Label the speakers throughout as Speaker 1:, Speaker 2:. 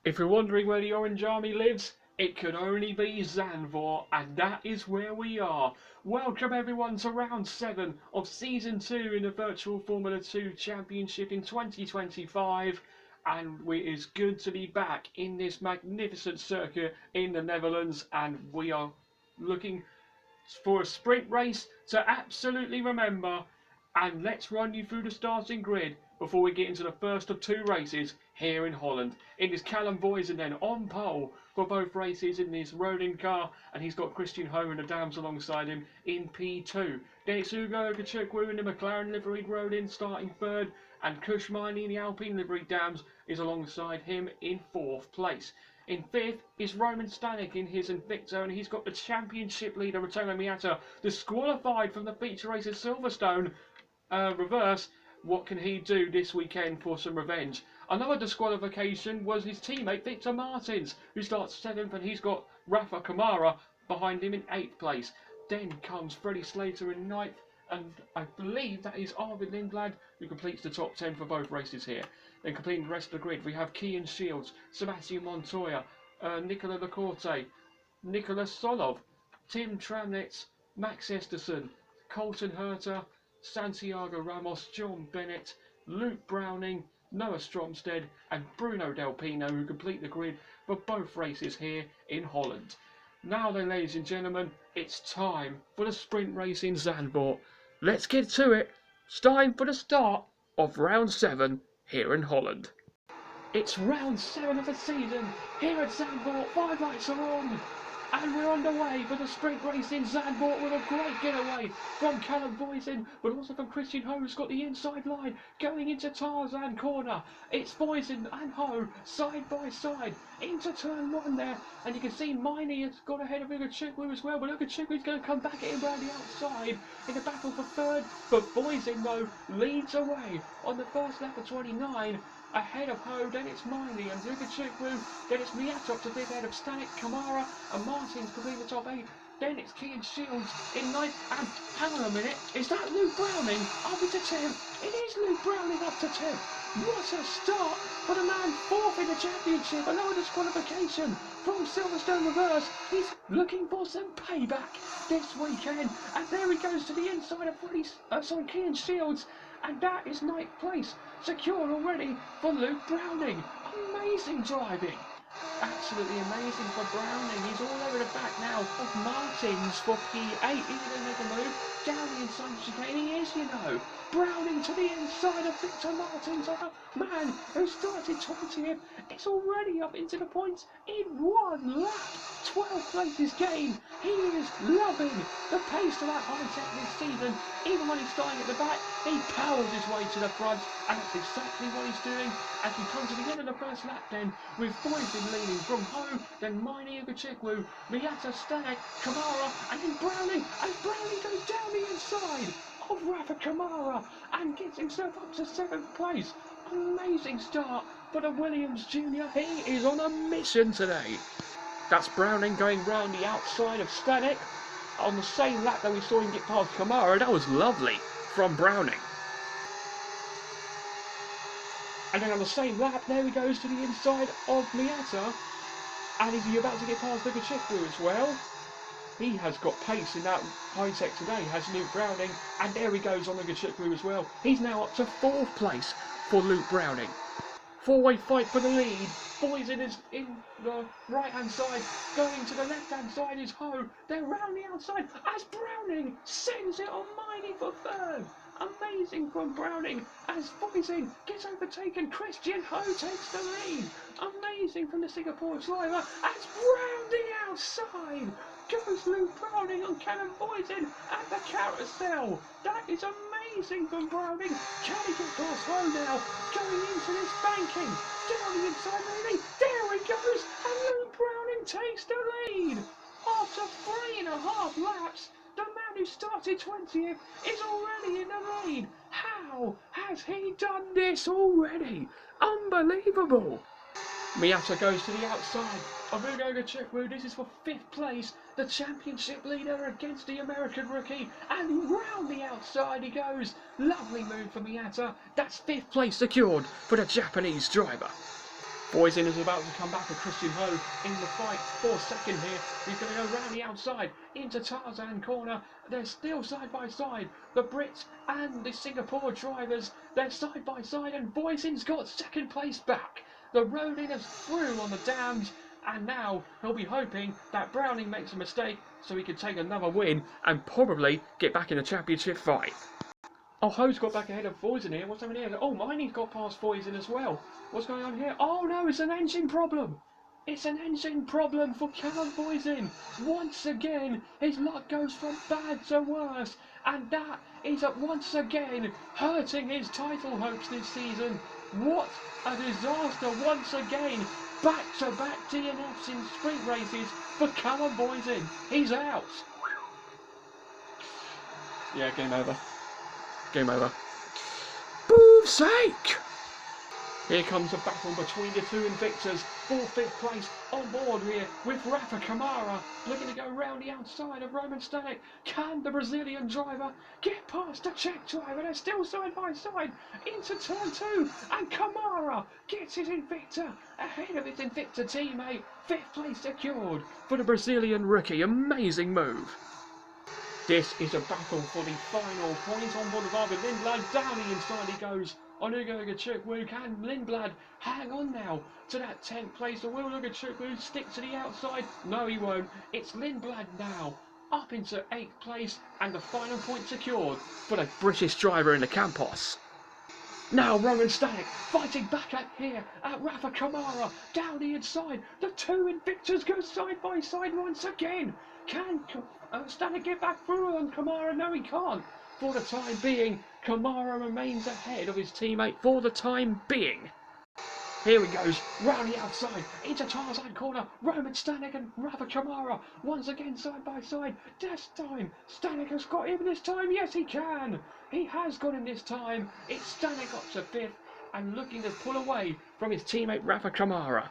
Speaker 1: If you're wondering where the Orange Army lives, it could only be Zandvoort, and that is where we are. Welcome everyone to round 7 of Season 2 in the Virtual Formula 2 Championship in 2025. And it is good to be back in this magnificent circuit in the Netherlands, and we are looking for a sprint race to absolutely remember. And let's run you through the starting grid before we get into the first of 2 races here in Holland. It is Callum Voisin then on pole for both races in his Rodin car, and he's got Christian Ho and the Dams alongside him in P2. Then it's Ugo Okechukwu in the McLaren liveried Rodin starting 3rd, and Kush Miney in the Alpine liveried Dams is alongside him in 4th place. In 5th is Roman Stanek in his Invicto, and he's got the championship leader Rotolo Miata disqualified from the feature race at Silverstone reverse. What can he do this weekend for some revenge? Another disqualification was his teammate Victor Martins, who starts 7th, and he's got Rafa Kamara behind him in 8th place. Then comes Freddie Slater in 9th, and I believe that is Arvid Lindblad who completes the top 10 for both races here. Then completing the rest of the grid, we have Kian Shields, Sebastian Montoya, Nicola Lacorte, Nicholas Solov, Tim Tramnitz, Max Esterson, Colton Herter, Santiago Ramos, John Bennett, Luke Browning, Noah Stromsted and Bruno Del Pino, who complete the grid for both races here in Holland. Now then, ladies and gentlemen, it's time for the sprint race in Zandvoort. Let's get to it. It's time for the start of round 7 here in Holland. It's round 7 of the season here at Zandvoort. 5 lights are on, and we're underway for the sprint race in Zandvoort with a great getaway from Callum Voisin, but also from Christian Ho, who's got the inside line going into Tarzan corner. It's Voisin and Ho side by side into turn 1 there, and you can see Miney has got ahead of Okechukwu as well, but Okechukwu is going to come back at him around the outside in the battle for 3rd, but Voisin though leads away on the first lap of 29. Ahead of Ho, then it's Miney and Okechukwu, then it's Miatok to 5th ahead of Stanek, Kamara and Martins completing the top 8. Then it's Kian Shields in 9th, and hang on a minute, is that Luke Browning up into 10th? It is Luke Browning up to 10th. What a start for the man 4th in the championship. Another disqualification from Silverstone reverse. He's looking for some payback this weekend, and there he goes to the inside of Kian Shields. And that is 9th place, secure already for Luke Browning. Amazing driving. Absolutely amazing for Browning. He's all over the back now of Martins for P8. He's going to make a move down the inside of chicane. He is, you know. Browning to the inside of Victor Martins, a man who started 20th. It's already up into the points in 1 lap. 12 places gained. He is loving the pace of that high tech this season. Even when he's starting at the back, he powers his way to the front, and that's exactly what he's doing as we come to the end of the first lap then, with Voisin leading from Ho, then Miney Okechukwu, Miata Stanek, Kamara, and then Browning, and Browning goes down the inside of Rafa Kamara and gets himself up to 7th place. Amazing start for the Williams Jr. He is on a mission today. That's Browning going round the outside of Stanek on the same lap that we saw him get past Kamara. That was lovely from Browning. And then on the same lap, there he goes to the inside of Miata, and is he about to get past Okechukwu as well? He has got pace in that high tech today, has Luke Browning, and there he goes on Okechukwu as well. He's now up to 4th place for Luke Browning. 4-way fight for the lead. Voisin is in the right hand side, going to the left hand side is Ho, then round the outside as Browning sends it on Miney for 3rd. Amazing from Browning as Voisin gets overtaken. Christian Ho takes the lead. Amazing from the Singapore driver as round the outside goes Luke Browning on Callum Voisin at the carousel. That is amazing from Browning. Can he get past Ho now? Going into this banking. Down the inside maybe. There he goes. And Luke Browning takes the lead. After 3.5 laps, the man who started 20th is already in the lead. How has he done this already? Unbelievable. Miata goes to the outside of Ugo Okechukwu. This is for 5th place, the championship leader against the American rookie, and round the outside he goes. Lovely move for Miata. That's 5th place secured for the Japanese driver. Voisin is about to come back with Christian Ho in the fight for second here. He's going to go round the outside into Tarzan corner. They're still side by side. The Brits and the Singapore drivers, they're side by side, and Voisin's got second place back. The Ronin is through on the dams, and now he'll be hoping that Browning makes a mistake so he can take another win and probably get back in the championship fight. Oh, Ho's got back ahead of Voisin here. What's happening here? Oh, Miney's got past Voisin as well. What's going on here? Oh no, it's an engine problem. It's an engine problem for Callum Voisin. Once again, his luck goes from bad to worse. And that is once again hurting his title hopes this season. What a disaster once again. Back-to-back DNFs in sprint races for Callum Voisin. He's out. Yeah, game over. Game over. Boof's sake! Here comes a battle between the two Invictors for fifth place on board here with Rafa Kamara looking to go round the outside of Roman Stanek. Can the Brazilian driver get past the Czech driver? They're still side by side into turn 2, and Kamara gets his Invicta ahead of his Invicta teammate. Fifth place secured for the Brazilian rookie. Amazing move. This is a battle for the final point on board of Arvid Lindblad. Down the inside he goes on Ugo Ugachukwu. Can Lindblad hang on now to that 10th place? Or will Ugachukwu stick to the outside? No, he won't. It's Lindblad now up into 8th place, and the final point secured for the British driver in the Campos. Now Roman Stanek fighting back at Rafa Kamara down the inside. The two Invictors go side by side once again. Can Stanek get back through on Kamara? No, he can't. For the time being, Kamara remains ahead of his teammate for the time being. Here he goes, round the outside, into Tarzan corner. Roman Stanek and Rafa Kamara once again side by side. This time, Stanek has got him this time. Yes, he can. He has got him this time. It's Stanek up to 5th and looking to pull away from his teammate Rafa Kamara.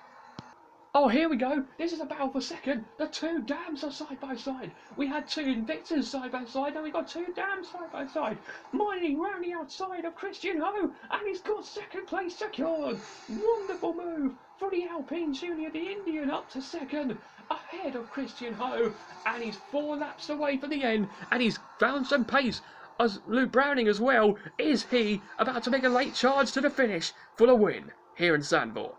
Speaker 1: Oh, here we go. This is a battle for second. The two dams are side by side. We had two Invictors side by side, and we got two dams side by side. Mining round the outside of Christian Ho, and he's got second place secured. Wonderful move for the Alpine Junior, the Indian, up to second, ahead of Christian Ho, and he's 4 laps away from the end, and he's found some pace. As Luke Browning as well. Is he about to make a late charge to the finish for the win here in Zandvoort?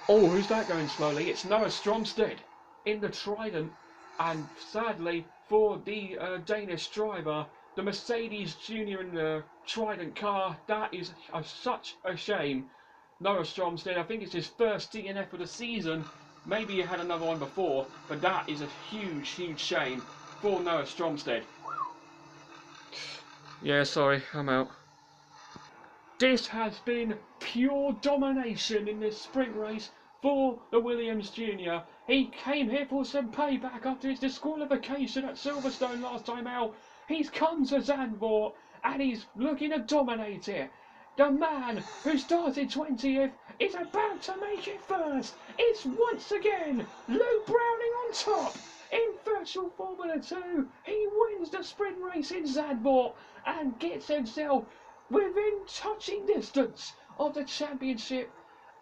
Speaker 1: Oh, who's that going slowly? It's Noah Stromsted in the Trident, and sadly for the Danish driver, the Mercedes Junior in the Trident car, that is such a shame. Noah Stromsted, I think it's his first DNF of the season. Maybe he had another one before, but that is a huge, huge shame for Noah Stromsted. Yeah, sorry, I'm out. This has been pure domination in this sprint race for the Williams Junior. He came here for some payback after his disqualification at Silverstone last time out. He's come to Zandvoort and he's looking to dominate it. The man who started 20th is about to make it first. It's once again Luke Browning on top. In virtual Formula 2, he wins the sprint race in Zandvoort and gets himself within touching distance of the championship,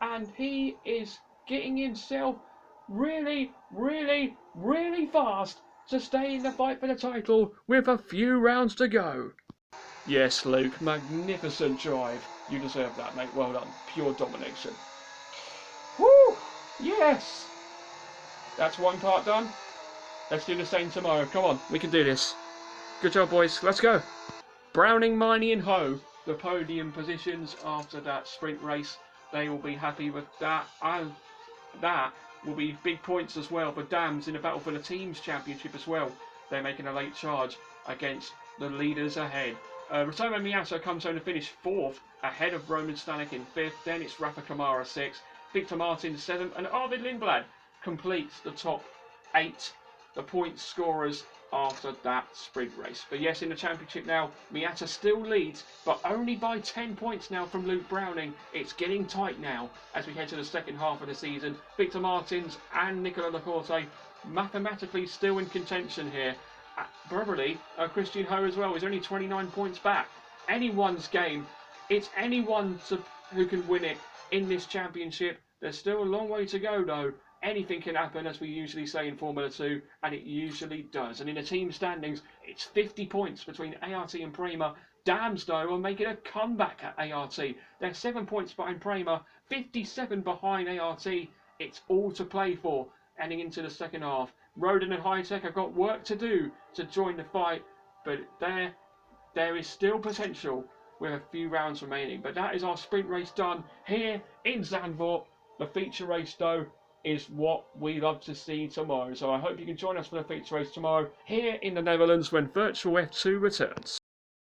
Speaker 1: and he is getting himself really, really, really fast to stay in the fight for the title with a few rounds to go. Yes, Luke, magnificent drive. You deserve that, mate. Well done. Pure domination. Woo! Yes! That's one part done. Let's do the same tomorrow. Come on, we can do this. Good job, boys. Let's go. Browning, Miney and Ho, the podium positions after that sprint race. They will be happy with that. And that will be big points as well for Dams in the battle for the team's championship as well. They're making a late charge against the leaders ahead. Ritomo Miyata comes home to finish 4th, ahead of Roman Stanek in 5th. Then it's Rafa Kamara 6th, Victor Martin 7th, and Arvid Lindblad completes the top 8. The point scorers after that sprint race. But yes, in the championship now, Miyata still leads, but only by 10 points now from Luke Browning. It's getting tight now as we head to the second half of the season. Victor Martins and Nicola Lacorte mathematically still in contention here. Probably Christian Ho as well is only 29 points back. Anyone's game. It's anyone who can win it in this championship. There's still a long way to go though. Anything can happen, as we usually say in Formula 2, and it usually does. And in the team standings, it's 50 points between ART and Prema. Dams, though, are making a comeback at ART. They're 7 points behind Prema, 57 behind ART. It's all to play for heading into the second half. Roden and Hitech have got work to do to join the fight, but there is still potential with a few rounds remaining. But that is our sprint race done here in Zandvoort. The feature race, though, is what we love to see tomorrow. So I hope you can join us for the feature race tomorrow here in the Netherlands when Virtual F2 returns.